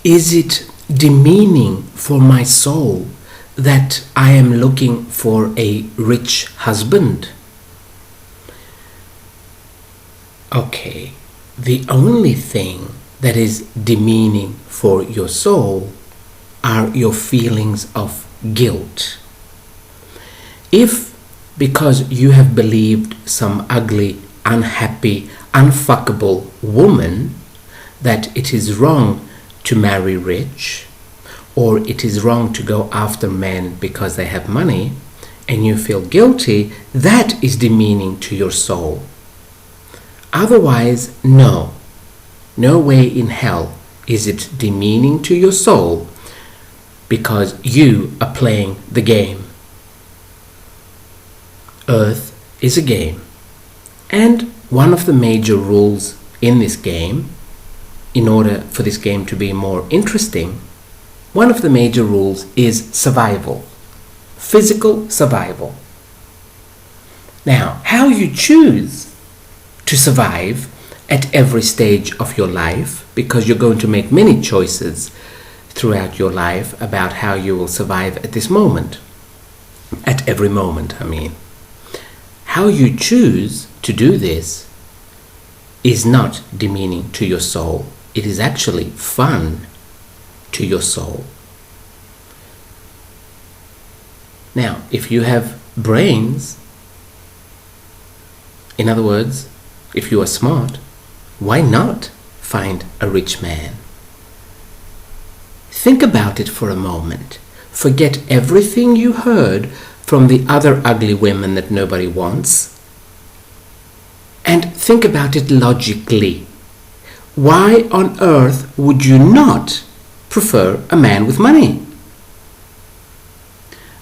Is it demeaning for my soul that I am looking for a rich husband? Okay, the only thing that is demeaning for your soul are your feelings of guilt. If, because you have believed some ugly, unhappy, unfuckable woman that it is wrong to marry rich, or it is wrong to go after men because they have money, and you feel guilty, that is demeaning to your soul. Otherwise, no way in hell is it demeaning to your soul because you are playing the game. Earth is a game, and one of the major rules in this game, in order for this game to be more interesting, one of the major rules is survival, physical survival. Now, how you choose to survive at every stage of your life, because you're going to make many choices throughout your life about how you will survive at this moment, at every moment, I mean. How you choose to do this is not demeaning to your soul. It is actually fun to your soul. Now, if you have brains, in other words, if you are smart, why not find a rich man? Think about it for a moment. Forget everything you heard from the other ugly women that nobody wants, and think about it logically. Why on earth would you not prefer a man with money?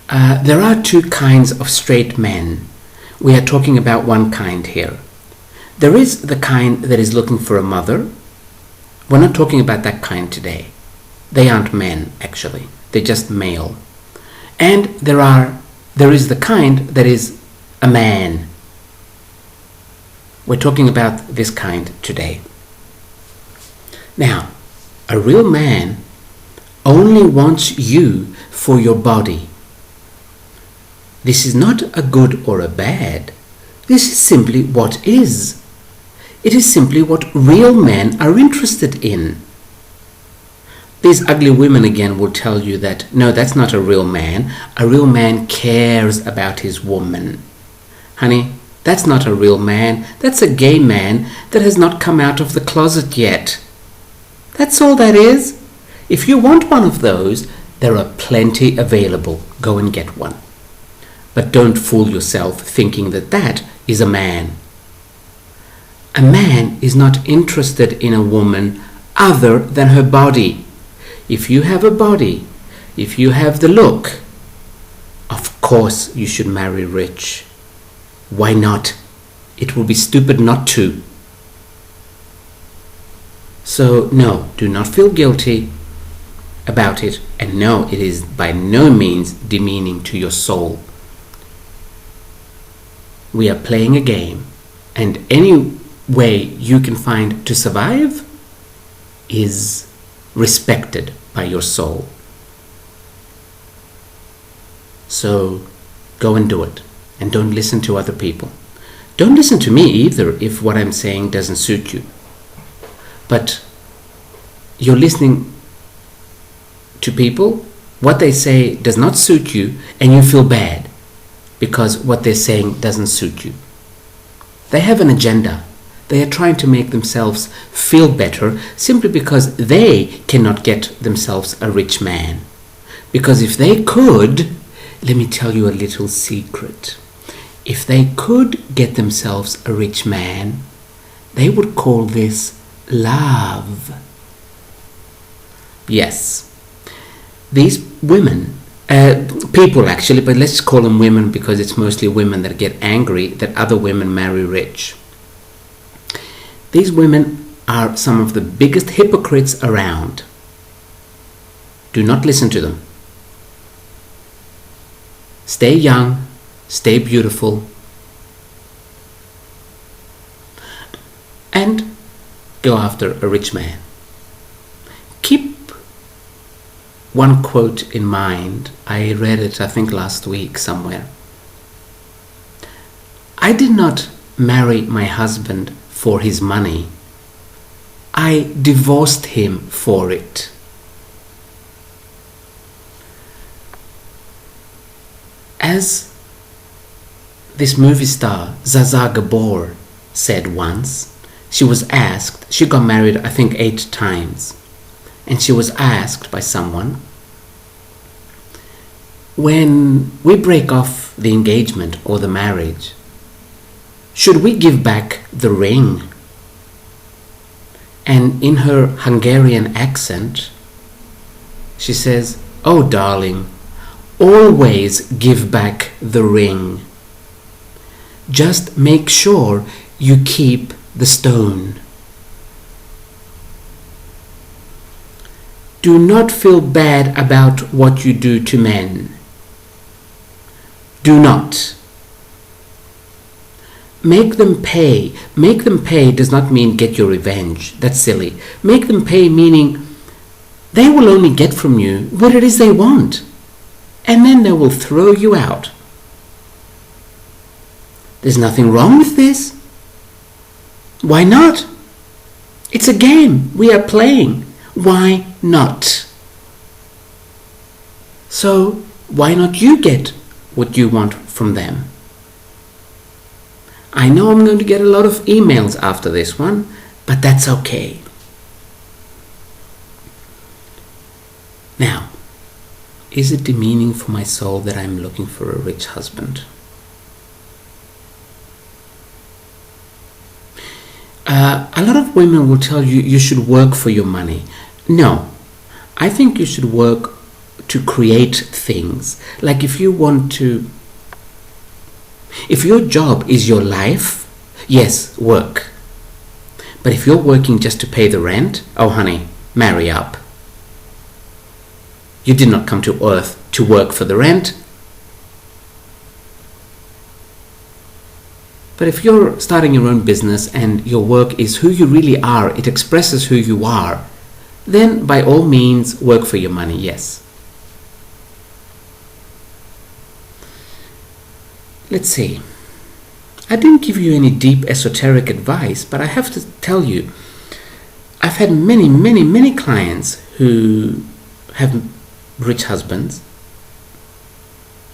There are two kinds of straight men. We are talking about one kind here. There is the kind that is looking for a mother. We're not talking about that kind today. They aren't men, actually. They're just male. And there is the kind that is a man. We're talking about this kind today. Now, a real man only wants you for your body. This is not a good or a bad. This is simply what is. It is simply what real men are interested in. These ugly women again will tell you that, no, that's not a real man. A real man cares about his woman. Honey, that's not a real man. That's a gay man that has not come out of the closet yet. That's all that is. If you want one of those, there are plenty available. Go and get one. But don't fool yourself thinking that that is a man. A man is not interested in a woman other than her body. If you have a body, if you have the look, of course you should marry rich. Why not? It will be stupid not to. So no, do not feel guilty about it, and no, it is by no means demeaning to your soul. We are playing a game, and any way you can find to survive is respected by your soul. So go and do it, and don't listen to other people. Don't listen to me either if what I'm saying doesn't suit you. But you're listening to people, what they say does not suit you, and you feel bad because what they're saying doesn't suit you. They have an agenda. They are trying to make themselves feel better simply because they cannot get themselves a rich man. Because if they could, let me tell you a little secret. If they could get themselves a rich man, they would call this love. Yes, these women, people actually, but let's call them women because it's mostly women that get angry that other women marry rich. These women are some of the biggest hypocrites around. Do not listen to them. Stay young, stay beautiful, and go after a rich man. Keep one quote in mind. I read it, I think, last week somewhere. I did not marry my husband for his money. I divorced him for it. As this movie star Zaza Gabor said once, she got married I think 8 times, and she was asked by someone, when we break off the engagement or the marriage, should we give back the ring? And in her Hungarian accent, she says, "Oh darling, always give back the ring. Just make sure you keep the stone." Do not feel bad about what you do to men. Do not. Make them pay. Make them pay does not mean get your revenge. That's silly. Make them pay meaning they will only get from you what it is they want, and then they will throw you out. There's nothing wrong with this. Why not? It's a game we are playing. Why not? So why not you get what you want from them? I know I'm going to get a lot of emails after this one, but that's okay. Now, is it demeaning for my soul that I'm looking for a rich husband? A lot of women will tell you you should work for your money. No, I think you should work to create things. Like if your job is your life, yes, work. But if you're working just to pay the rent, oh honey, marry up. You did not come to earth to work for the rent. But if you're starting your own business and your work is who you really are, it expresses who you are, then by all means work for your money, yes. Let's see. I didn't give you any deep esoteric advice, but I have to tell you, I've had many clients who have rich husbands,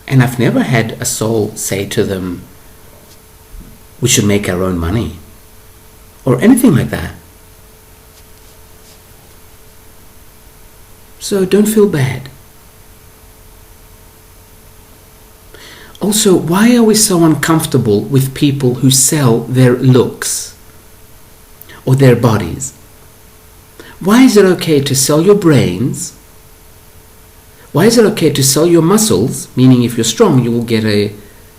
and I've never had a soul say to them, we should make our own money, or anything like that. So don't feel bad. Also, why are we so uncomfortable with people who sell their looks or their bodies? Why is it okay to sell your brains? Why is it okay to sell your muscles, meaning if you're strong you will get a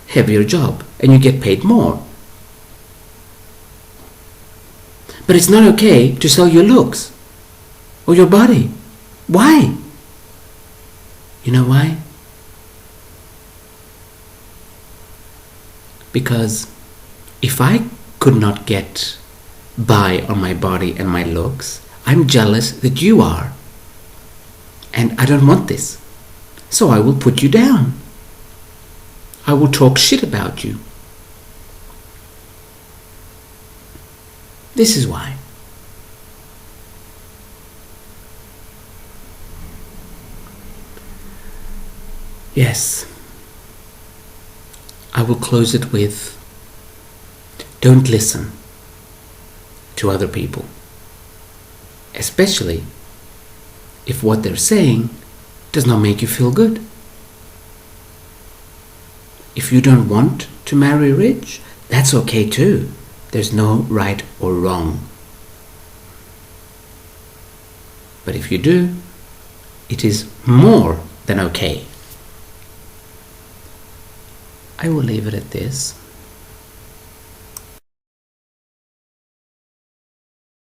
heavier job and you get paid more? But it's not okay to sell your looks or your body. Why? You know why? Because if I could not get by on my body and my looks, I'm jealous that you are. And I don't want this. So I will put you down. I will talk shit about you. This is why. Yes. I will close it with, don't listen to other people, especially if what they're saying does not make you feel good. If you don't want to marry rich, that's okay too. There's no right or wrong. But if you do, it is more than okay. I will leave it at this.